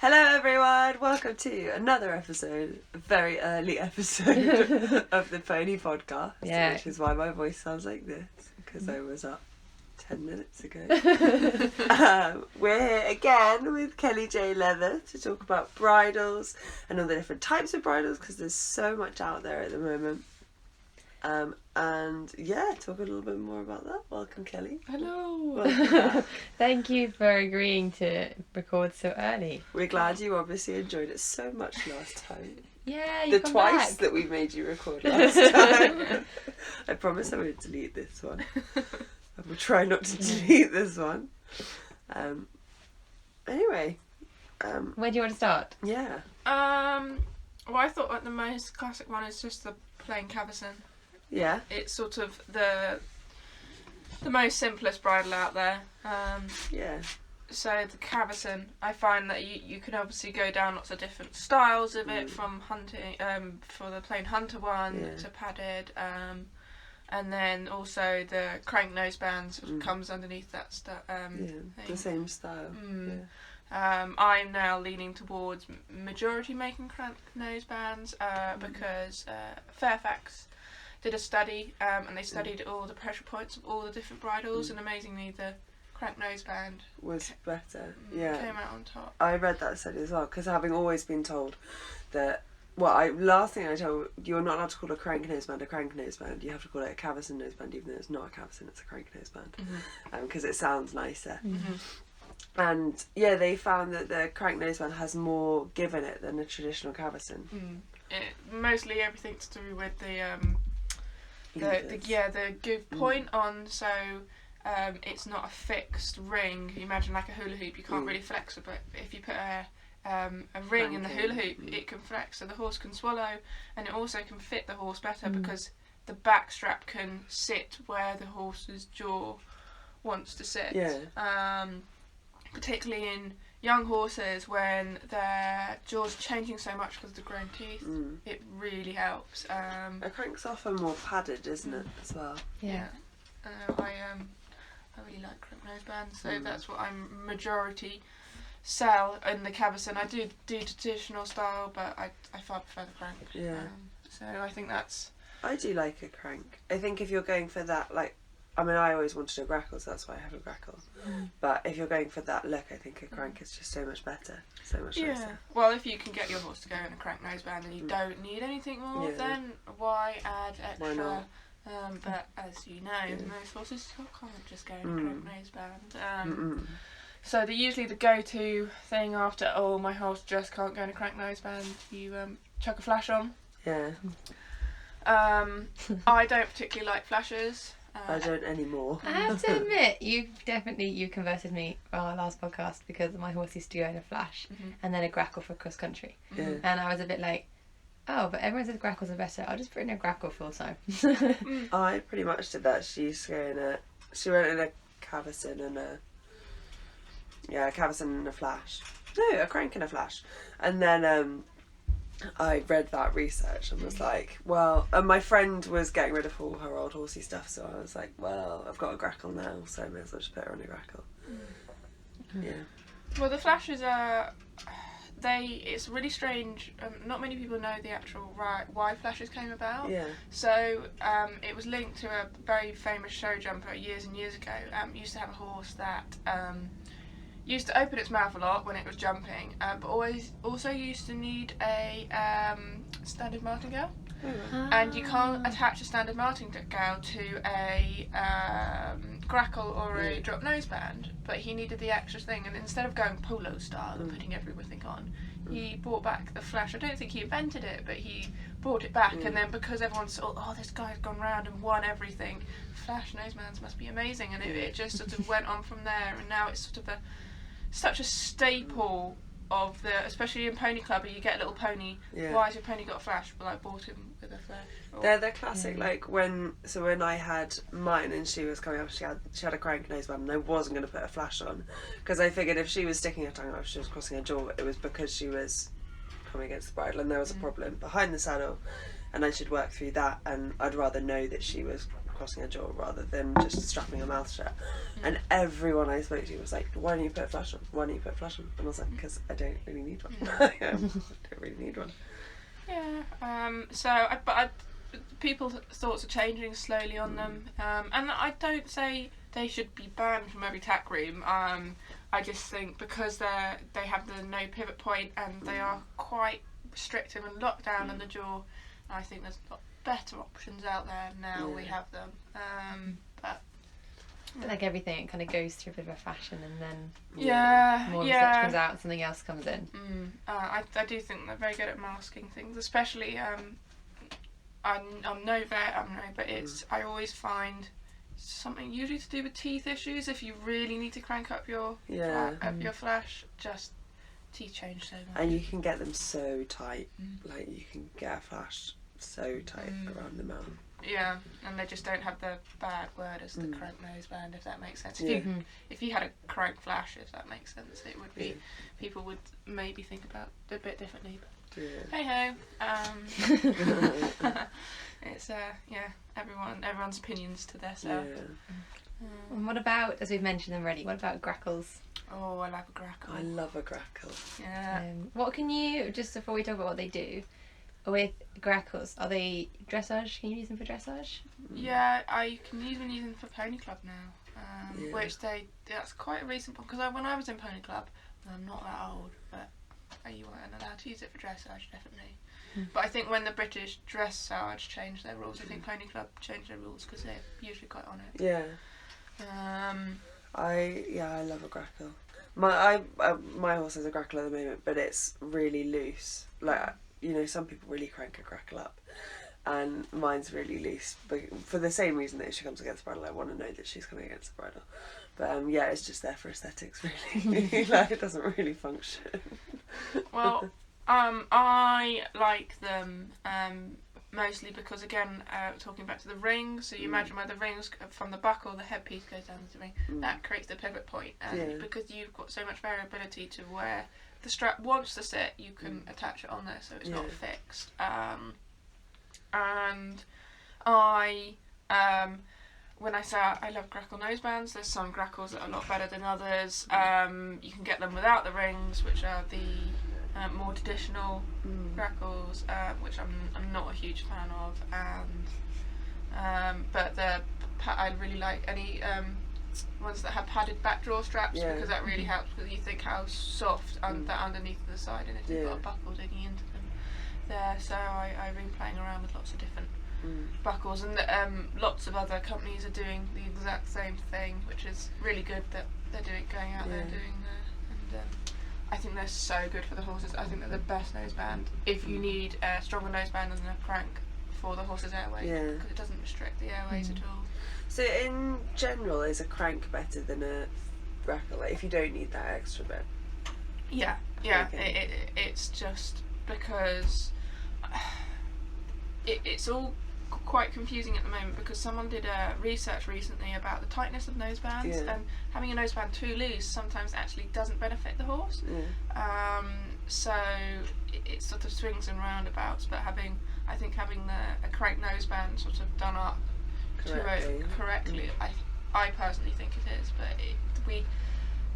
Hello everyone, welcome to another episode, a very early episode of the Pony Podcast, which is why my voice sounds like this, because I was up 10 minutes ago. We're here again with Kelly J Leather to talk about bridles and all the different types of bridles, because there's so much out there at the moment. Talk a little bit more about that. Welcome, Kelly. Hello. Welcome. Thank you for agreeing to record so early. We're glad you obviously enjoyed it so much last time. Yeah, the twice back. That we made you record last time. I promise I won't delete this one. I will try not to delete this one. Anyway. Where do you want to start? Yeah. Well, I thought the most classic one is just the plain cavesson. Yeah. It's sort of the most simplest bridle out there. Yeah. So the cavesson, I find that you can obviously go down lots of different styles of it, from hunting, for the plain hunter one to padded, and then also the crank nosebands comes underneath that stuff. The same style. I'm now leaning towards majority making crank nosebands because Fairfax did a study and they studied all the pressure points of all the different bridles, and amazingly the crank noseband was better. Yeah. Came out on top. I read that study as well, because having always been told that, last thing I told, you're not allowed to call a crank noseband, you have to call it a cavesson noseband, even though it's not a cavesson, it's a crank noseband, because it sounds nicer. And yeah, they found that the crank noseband has more give in it than a traditional cavesson. Mostly everything to do with the give point on, so it's not a fixed ring. You imagine like a hula hoop, you can't really flex it, but if you put a ring in the hula hoop, it can flex, so the horse can swallow, and it also can fit the horse better because the back strap can sit where the horse's jaw wants to sit. Particularly in young horses, when their jaw's changing so much because of the grown teeth, it really helps. A crank's often more padded, isn't it, as well? Yeah. I really like crank nosebands, so that's what I'm majority sell in the cavesson. I do traditional style, but I far prefer the crank. Yeah. So I think that's... I do like a crank. I think if you're going for that, I always wanted a grackle, so that's why I have a grackle. But if you're going for that look, I think a crank is just so much better, so much nicer. Well, if you can get your horse to go in a crank noseband and you don't need anything more, then why add extra? Why not? But as you know, most horses still can't just go in a crank noseband. So usually the go-to thing after, my horse just can't go in a crank noseband, you chuck a flash on. Yeah. I don't particularly like flashes. I don't anymore. I have to admit, you converted me on our last podcast, because my horse used to go in a flash and then a grackle for cross country. And I was a bit like, oh, but everyone says grackles are better, I'll just put in a grackle full time. I pretty much did that. She used to go she went in a cavesson and a cavesson and a flash. No, a crank and a flash. And then I read that research and was like, and my friend was getting rid of all her old horsey stuff, so I was like, I've got a grackle now, so I may as well just put her on a grackle. Yeah. Well, the flashes are... it's really strange. Not many people know the actual why flashes came about. Yeah. So it was linked to a very famous show jumper years and years ago. Used to have a horse that used to open its mouth a lot when it was jumping, but also used to need a standard martingale. And you can't attach a standard martingale to a grackle or a drop noseband, but he needed the extra thing, and instead of going polo style and putting everything on, he brought back the flash. I don't think he invented it, but he brought it back, and then because everyone saw, this guy's gone round and won everything, flash nosebands must be amazing, and it just sort of went on from there, and now it's sort of such a staple of especially in Pony Club, you get a little pony. Why has your pony got a flash? Well, I bought him with a flash. They're the classic, when I had mine and she was coming up, she had a crank noseband, and I wasn't going to put a flash on, because I figured if she was sticking her tongue out, if she was crossing her jaw, it was because she was coming against the bridle and there was a problem behind the saddle, and I should work through that, and I'd rather know that she was crossing her jaw rather than just strapping her mouth shut. And everyone I spoke to was like, why don't you put a flash on? Why don't you put a flash on? And I was like, because I don't really need one. I don't really need one. Yeah. But people's thoughts are changing slowly on them. And I don't say they should be banned from every tack room. I just think because they have the no pivot point and they are quite restrictive and locked down in the jaw, I think there's a lot better options out there now. We have them. But like everything, it kind of goes through a bit of a fashion, and then more research comes out and something else comes in. I do think they're very good at masking things, especially I'm no vet, but I always find something usually to do with teeth issues. If you really need to crank up your your flash, just teeth change so much. And you can get them so tight, like you can get a flash so tight around the mouth. Yeah, and they just don't have the bad word as the crank noseband, if that makes sense. If you had a crank flash, if that makes sense, it would be people would maybe think about it a bit differently. But hey ho, it's everyone's opinions to their self. And what about, as we've mentioned them already, what about grackles? Oh, I love a grackle. I love a grackle. Yeah. What can you, just before we talk about what they do, with grackles, are they dressage? Can you use them for dressage? Yeah, I can even use them for pony club now, which that's quite a recent one, because when I was in pony club, and I'm not that old, but you weren't allowed to use it for dressage, definitely. But I think when the British dressage changed their rules, I think pony club changed their rules because they're usually quite on it. Yeah. I love a grackle. My horse has a grackle at the moment, but it's really loose. Like, some people really crank a grackle up, and mine's really loose. But for the same reason that if she comes against the bridle, I want to know that she's coming against the bridle. But it's just there for aesthetics, really. Like, it doesn't really function. Well, I like them mostly because, again, talking back to the ring, so you imagine where the rings from the buckle, the headpiece goes down to the ring, that creates the pivot point, and because you've got so much variability to where the strap wants to sit, you can attach it on there so it's not fixed. And when I say I love grackle nosebands, there's some grackles that are a lot better than others. You can get them without the rings, which are the more traditional grackles, which I'm not a huge fan of, and but I really like any ones that have padded back draw straps, because that really helps, because you think how soft that underneath the side, and if you've got a buckle digging into them there. So I've been playing around with lots of different buckles, and lots of other companies are doing the exact same thing, which is really good that they're going out there doing that. And I think they're so good for the horses. I think they're the best noseband if you need a stronger noseband than a crank for the horse's airway, because it doesn't restrict the airways at all. So in general, is a crank better than a grackle? Like, if you don't need that extra bit? Yeah. Okay. It's just because it's all quite confusing at the moment, because someone did research recently about the tightness of nosebands, and having a noseband too loose sometimes actually doesn't benefit the horse. So it sort of swings and roundabouts, but having a crank noseband sort of done up correctly, I personally think it is, but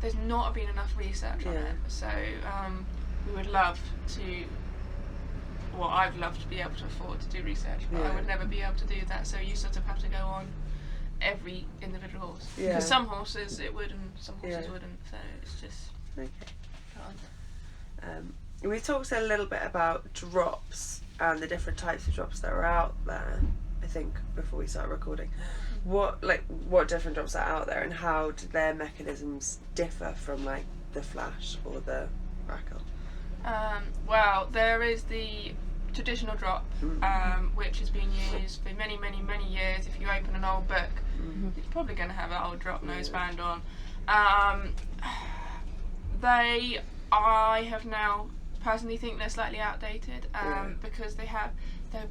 there's not been enough research on it, so we would love to. Well, I'd love to be able to afford to do research, but I would never be able to do that. So you sort of have to go on every individual horse, because some horses it would and some horses wouldn't. So it's just we talked a little bit about drops and the different types of drops that are out there, I think, before we started recording. What different drops are out there, and how do their mechanisms differ from like the flash or the grackle? Well, there is the traditional drop, which has been used for many, many, many years. If you open an old book, you're probably going to have an old drop noseband on. I have now personally think they're slightly outdated, because they're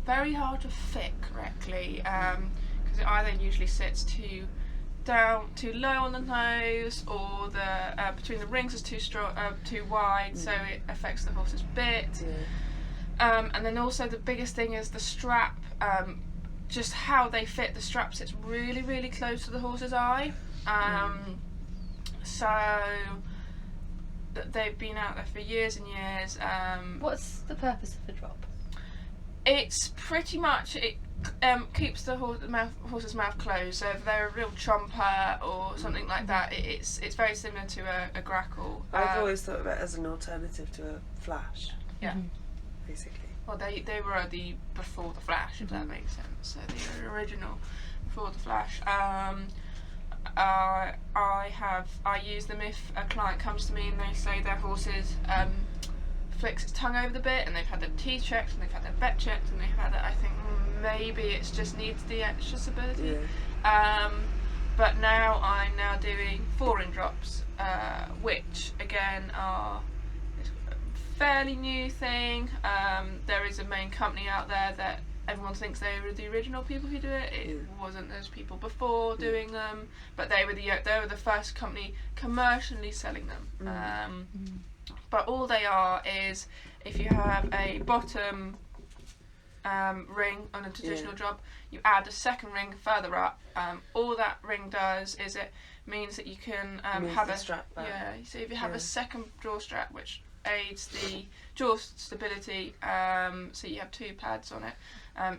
very hard to fit correctly, because it either usually sits too low on the nose, or the between the rings is too wide, so it affects the horse's bit. And then also the biggest thing is the strap just how they fit the strap sits really, really close to the horse's eye. So they've been out there for years and years. What's the purpose of the drop? It's pretty much, it keeps the horse's mouth closed. So if they're a real chomper or something like that, it's very similar to a grackle. I've always thought of it as an alternative to a flash. Yeah. Basically. Well, they were the before the flash, if that makes sense. So the original before the flash. I use them if a client comes to me and they say their horses flicks its tongue over the bit, and they've had their teeth checked and they've had their vet checked and they've had it. I think maybe it just needs the extra stability. Yeah. But now I'm doing 4-in drops, which again are a fairly new thing. There is a main company out there that everyone thinks they were the original people who do it. It wasn't those people before doing them, but they were the first company commercially selling them. But all they are is, if you have a bottom ring on a traditional drop, you add a second ring further up. All that ring does is it means that you can have a strap back. Yeah. So if you have a second jaw strap, which aids the jaw stability, so you have 2 pads on it.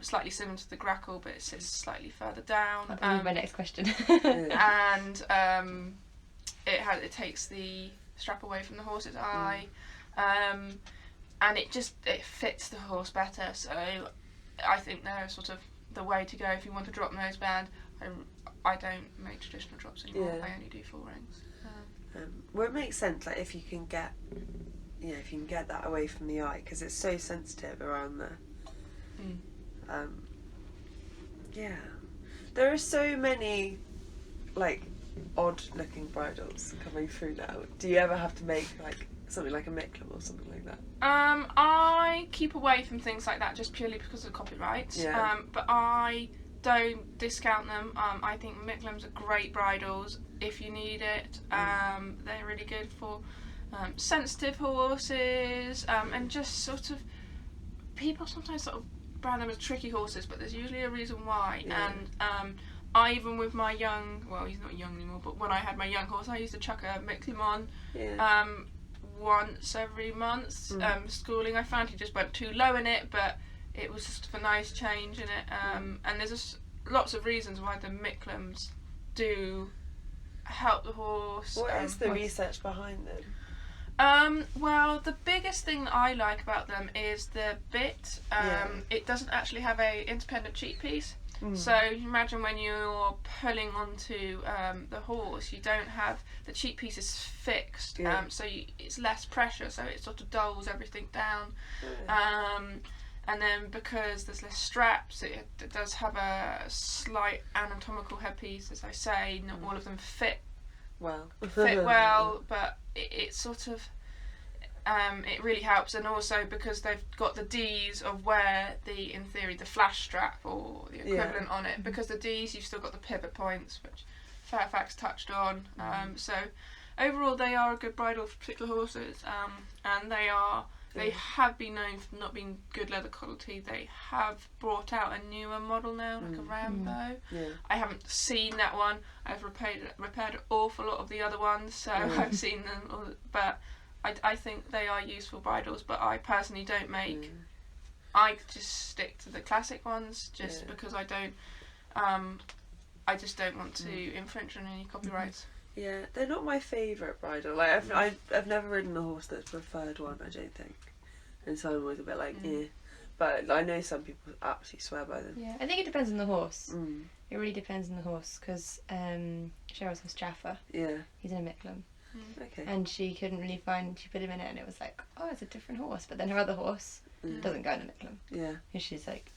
Slightly similar to the grackle, but it sits slightly further down. That'll be my next question. And it takes the strap away from the horse's eye, and it fits the horse better. So I think they're sort of the way to go if you want to drop noseband. I don't make traditional drops anymore. I only do 4 rings. Well, it makes sense, like if you can get that away from the eye, because it's so sensitive around there. There are so many like odd looking bridles coming through now. Do you ever have to make like something like a Micklem or something like that? I keep away from things like that just purely because of copyrights. But I don't discount them. I think Micklems are great bridles if you need it. They're really good for sensitive horses, and just sort of, people sometimes sort of brand them as tricky horses, but there's usually a reason why. And I, even with my young, well, he's not young anymore, but when I had my young horse, I used to chuck a Micklem on once every month. Schooling, I found he just went too low in it, but it was just a nice change in it. And there's just lots of reasons why the Micklems do help the horse. What is the research behind them? Well, the biggest thing that I like about them is the bit. It doesn't actually have a independent cheek piece. So you imagine when you're pulling onto the horse, you don't have, the cheek piece is fixed, so it's less pressure, so it sort of dulls everything down. And then because there's less straps, it does have a slight anatomical headpiece, as I say. Not all of them fit well, but it sort of, it really helps. And also because they've got the D's of where in theory, the flash strap or the equivalent on it, because the D's, you've still got the pivot points, which Fairfax touched on. So overall, they are a good bridle for particular horses, and they have been known for not being good leather quality. They have brought out a newer model now, like a Rambo. I haven't seen that one. I've repaired an awful lot of the other ones, so I've seen them. But I think they are useful bridles, but I personally don't make. I just stick to the classic ones, just because I don't. I just don't want to infringe on any copyrights. Yeah, they're not my favourite bridle. Like I've never ridden a horse that's preferred one, I don't think. And so I'm always a bit like, But I know some people absolutely swear by them. Yeah, I think it depends on the horse. It really depends on the horse, because Cheryl's horse Jaffa, he's in a Micklem. Okay. And she couldn't really she put him in it, and it was like, oh, it's a different horse. But then her other horse doesn't go in a Micklem. Yeah. And she's like,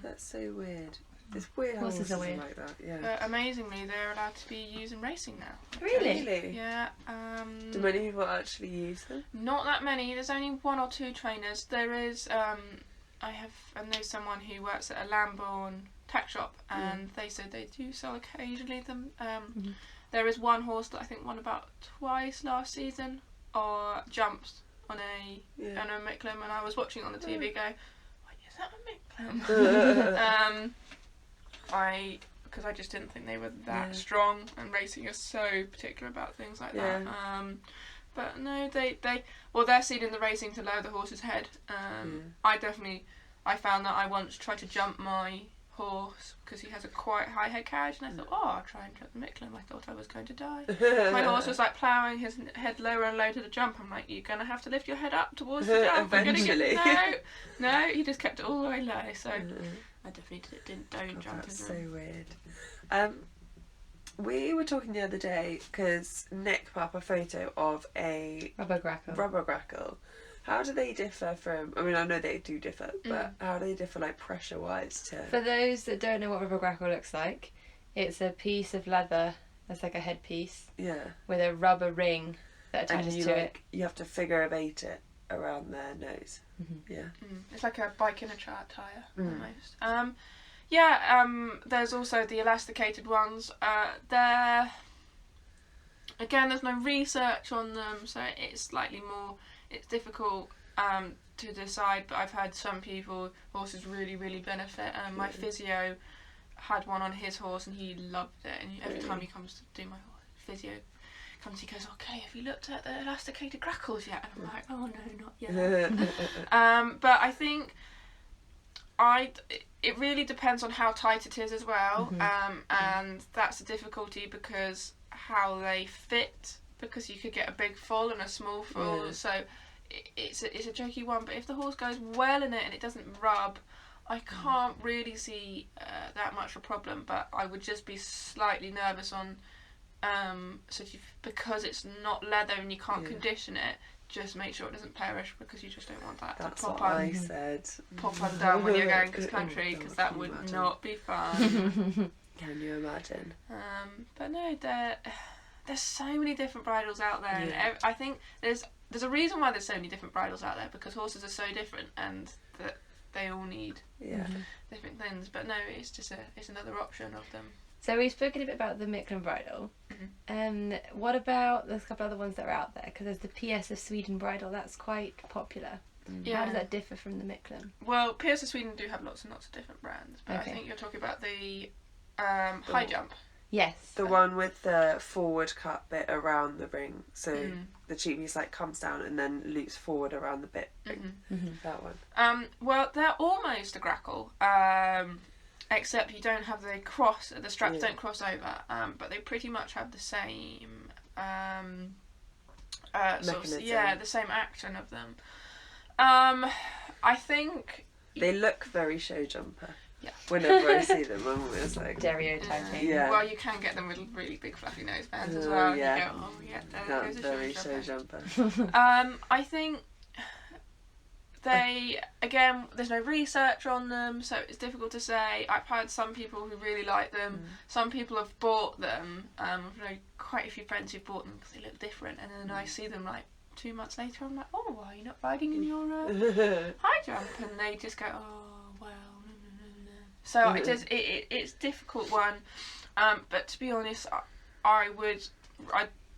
that's so weird. It's weird how horses are weird like that. Yeah. But amazingly, they're allowed to be used in racing now. Really? Yeah. Do many people actually use them? Not that many. There's only 1 or 2 trainers. There is. I know someone who works at a Lambourne tack shop, and they said they do sell occasionally them. There is one horse that I think won about twice last season, or jumped on a Micklem, and I was watching on the TV go, why is that a Micklem? Because I just didn't think they were that strong, and racing is so particular about things like that. But no, they're seen in the racing to lower the horse's head. I found that I once tried to jump my horse because he has a quite high head carriage, and I thought, I'll try and jump the Micklem. I thought I was going to die. My horse was like ploughing his head lower and lower to the jump. I'm like, you're going to have to lift your head up towards the jump. Eventually. No, he just kept it all the way low. So I definitely don't jump. That's so weird. We were talking the other day because Nick put up a photo of a rubber grackle. How do they differ from? I mean, I know they do differ, but how do they differ, like pressure wise? For those that don't know what rubber grackle looks like, it's a piece of leather that's like a headpiece. Yeah. With a rubber ring that attaches to it. You have to figure eight it around their nose. Yeah. It's like a bike in a tyre almost. There's also the elasticated ones. There's no research on them, so it's slightly more. It's difficult to decide, but I've had some horses really, really benefit. My physio had one on his horse and he loved it. And every time he comes to do my physio, he goes, Kelly, have you looked at the elasticated grackles yet? And I'm like, oh no, not yet. But I think it really depends on how tight it is as well. And that's a difficulty because how they fit. Because you could get a big full and a small full, so it's a tricky one. But if the horse goes well in it and it doesn't rub, I can't really see that much of a problem. But I would just be slightly nervous on because it's not leather and you can't condition it. Just make sure it doesn't perish because you just don't want that That's to pop what I said. Pop undone when you're going cross country because that would not be fun. Can you imagine? But no, there's so many different bridles out there, and I think there's a reason why there's so many different bridles out there, because horses are so different and that they all need different things. But no, it's another option of them. So we've spoken a bit about the Micklem bridle. What about there's a couple other ones that are out there? Because there's the PS of Sweden bridle that's quite popular. How does that differ from the Micklem? Well, PS of Sweden do have lots and lots of different brands, but I think you're talking about the high jump. Yes. The one with the forward cut bit around the ring, so the cheap piece comes down and then loops forward around the bit. That one. Well, they're almost a grackle, except you don't have the straps don't cross over, but they pretty much have the same mechanism. The same action of them. I think they look very show jumper. Yeah. Whenever I see them, I'm always like stereotyping. Well, you can get them with really big fluffy nosebands as well. Yeah. And you go, That's goes a very show jumper. I think there's no research on them, so it's difficult to say. I've had some people who really like them. Some people have bought them. I've known quite a few friends who've bought them because they look different, and then I see them 2 months later. I'm like, oh, why are you not riding in your high jump? And they just go, oh, well. So it's a difficult one, but to be honest, I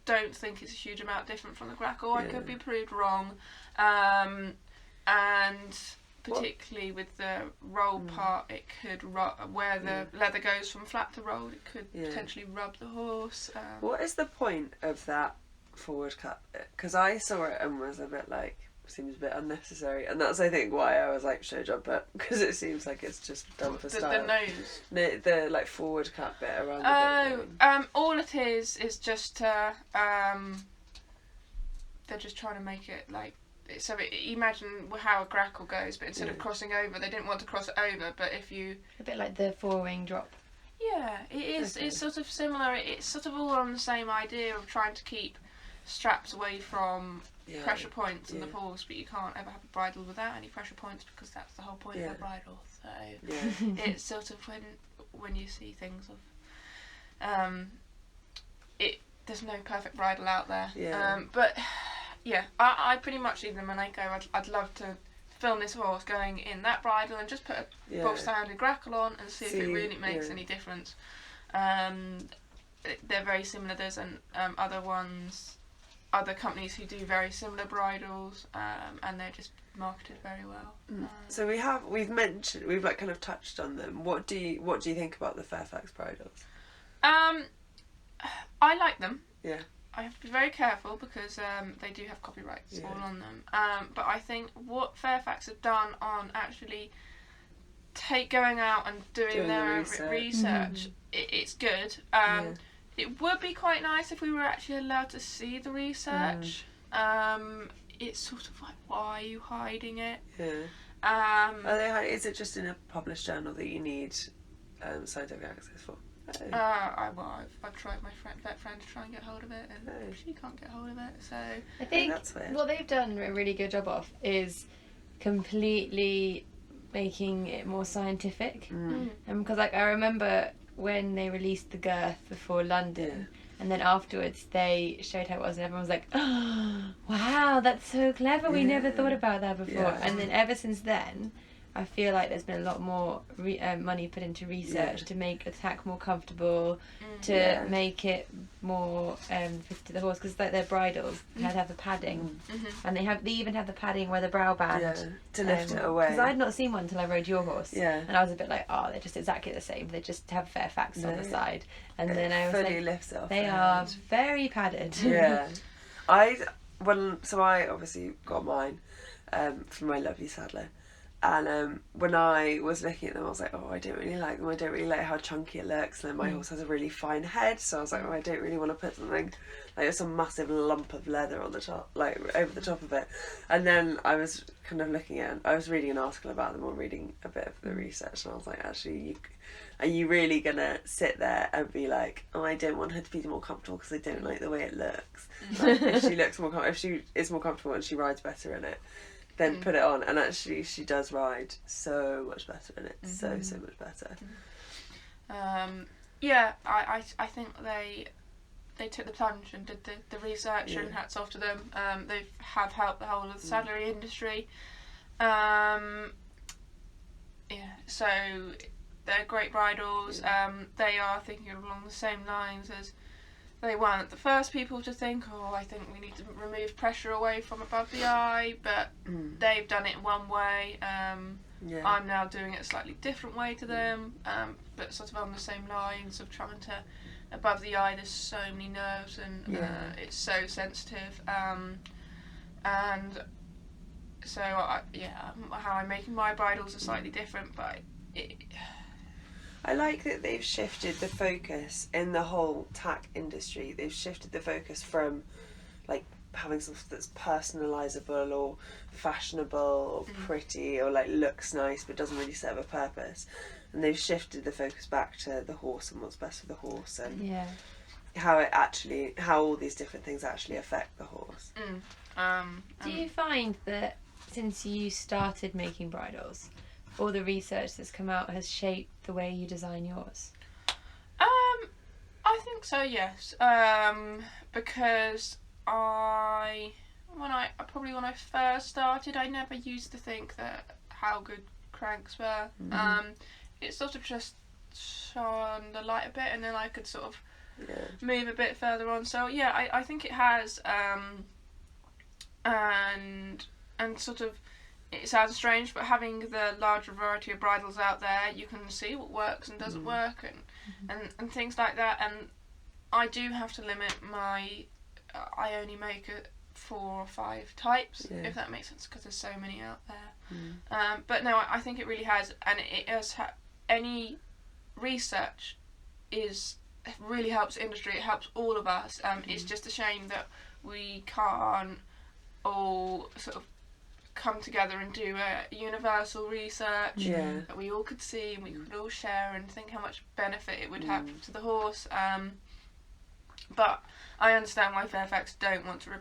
don't think it's a huge amount different from the grackle. I could be proved wrong, and particularly with the roll part, it could where the leather goes from flat to rolled, it could potentially rub the horse. What is the point of that forward cut bit? Because I saw it and was a bit seems a bit unnecessary, and that's I think why I was show jumper, because it seems like it's just done for style. The nose, the forward cut bit around the bit. All it is just they're just trying to make it so imagine how a grackle goes, but instead of crossing over, they didn't want to cross it over, but if you a bit like the four-wing drop. Yeah, it is. Okay. It's sort of similar. It's sort of all on the same idea of trying to keep straps away from pressure points in the horse, but you can't ever have a bridle without any pressure points because that's the whole point of a bridle. So it's sort of when you see things of there's no perfect bridle out there. But I pretty much see them and I go, I'd love to film this horse going in that bridle and just put a box standard grackle on and see if it really makes any difference. They're very similar. There's other ones other companies who do very similar bridles, and they're just marketed very well. So we've like kind of touched on them. What do you think about the Fairfax bridles? I like them. Yeah. I have to be very careful because they do have copyrights all on them. But I think what Fairfax have done on actually going out and doing their research, it's good. It would be quite nice if we were actually allowed to see the research. It's sort of like, why are you hiding it? Yeah. Is it just in a published journal that you need scientific access for? I've tried my vet friend to try and get hold of it, and she can't get hold of it. So I think that's weird. What they've done a really good job of is completely making it more scientific. Because like I remember when they released the girth before London, and then afterwards they showed how it was, and everyone was like, "Oh, wow, that's so clever. We never thought about that before." And then ever since then, I feel like there's been a lot more money put into research to make attack more comfortable, to make it more fit to the horse. Because like their bridles had to have the padding, and they even have the padding where the brow band to lift it away. Because I'd not seen one until I rode your horse, and I was a bit like, oh, they're just exactly the same. They just have Fairfax on the side, and then I was fully like, lifts it off they are very padded. I obviously got mine from my lovely saddler. And when I was looking at them, I was like, oh, I don't really like them. I don't really like how chunky it looks. And then my horse has a really fine head, so I was like, oh, I don't really want to put something like some massive lump of leather on the top, like over the top of it. And then I was kind of looking at, I was reading an article about them or reading a bit of the research, and I was like, actually, are you really gonna sit there and be like, oh, I don't want her to be more comfortable because I don't like the way it looks. Like, if she looks more if she is more comfortable and she rides better in it, then put it on. And actually she does ride so much better in it. So much better. I think they took the plunge and did the research, and hats off to them. They have helped the whole of the saddlery industry. So they're great bridles. They are thinking along the same lines as they weren't the first people to think, oh, I think we need to remove pressure away from above the eye, but they've done it one way. I'm now doing it a slightly different way to them, but sort of on the same lines of trying to, above the eye, there's so many nerves, and it's so sensitive. And so, how I'm making my bridles are slightly different, but I like that they've shifted the focus in the whole tack industry. They've shifted the focus from like having something that's personalisable or fashionable or pretty or like looks nice but doesn't really serve a purpose. And they've shifted the focus back to the horse and what's best for the horse, and how all these different things actually affect the horse. Do you find that since you started making bridles, all the research that's come out has shaped the way you design yours? I think so, yes. Because when I first started, I never used to think that how good cranks were. It sort of just shone the light a bit, and then I could sort of move a bit further on. So I think it has, and sort of. It sounds strange, but having the larger variety of bridles out there, you can see what works and doesn't work, and things like that. And I do have to limit my. I only make 4 or 5 types, if that makes sense, because there's so many out there. But no, I think it really has, and it has. Any research really helps industry. It helps all of us. It's just a shame that we can't all sort of come together and do a universal research that we all could see and we could all share and think how much benefit it would have to the horse. But I understand why Fairfax don't want to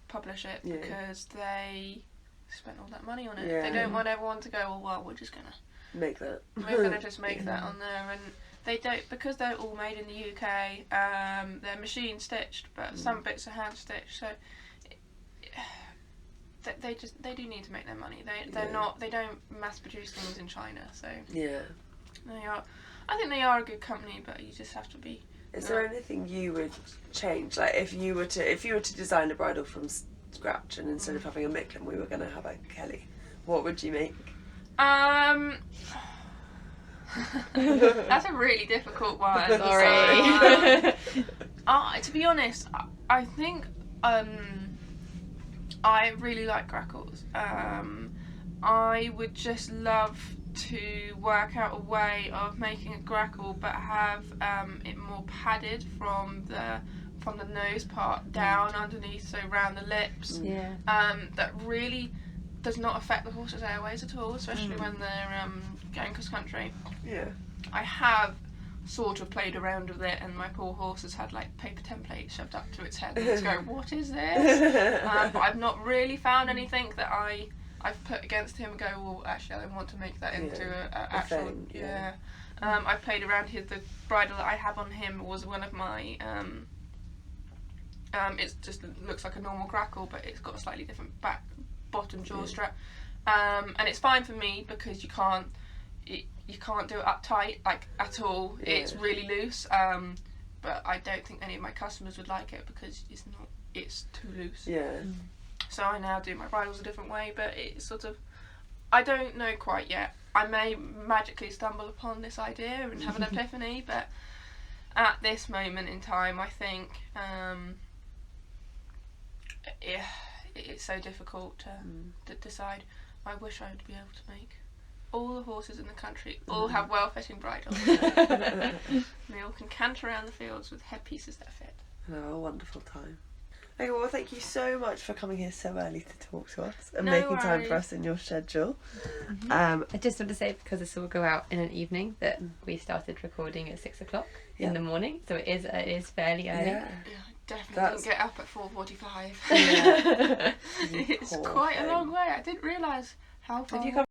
publish it, because they spent all that money on it. They don't want everyone to go, oh well, we're just gonna make that. We're gonna just make that on there, and they don't, because they're all made in the UK. They're machine stitched, but some bits are hand stitched. So they do need to make their money. They don't mass produce things in China. So they are. I think they are a good company, but you just have to be Is there anything you would change? Like if you were to design a bridle from scratch, and instead of having a Micklin, we were going to have a Kelly, what would you make? That's a really difficult one. Sorry. To be honest, I think I really like grackles. I would just love to work out a way of making a grackle but have it more padded from the nose part down underneath, so around the lips. Yeah. That really does not affect the horse's airways at all, especially when they're going cross country. Yeah. I have sort of played around with it, and my poor horse has had like paper templates shoved up to its head and it's going, what is this? But I've not really found anything that I've put against him and go, well, actually I want to make that into an actual thing, yeah. I've played around here. The bridle that I have on him was one of my it just looks like a normal grackle, but it's got a slightly different bottom jaw strap, and it's fine for me because you can't do it uptight like at all. It's really loose, but I don't think any of my customers would like it because it's too loose. So I now do my bridles a different way, but it's sort of, I don't know quite yet. I may magically stumble upon this idea and have an epiphany, but at this moment in time I think it's so difficult to decide. I wish I would be able to make all the horses in the country all have well-fitting bridles. They all can cant around the fields with headpieces that fit. Oh, a wonderful time. Okay, well, thank you so much for coming here so early to talk to us and No making time worries. for us in your schedule. I just want to say, because this will go out in an evening, that we started recording at 6 o'clock in the morning, so it is fairly early. Yeah, I definitely didn't get up at 4:45. Yeah. It's quite a long way. I didn't realise how far. Have you come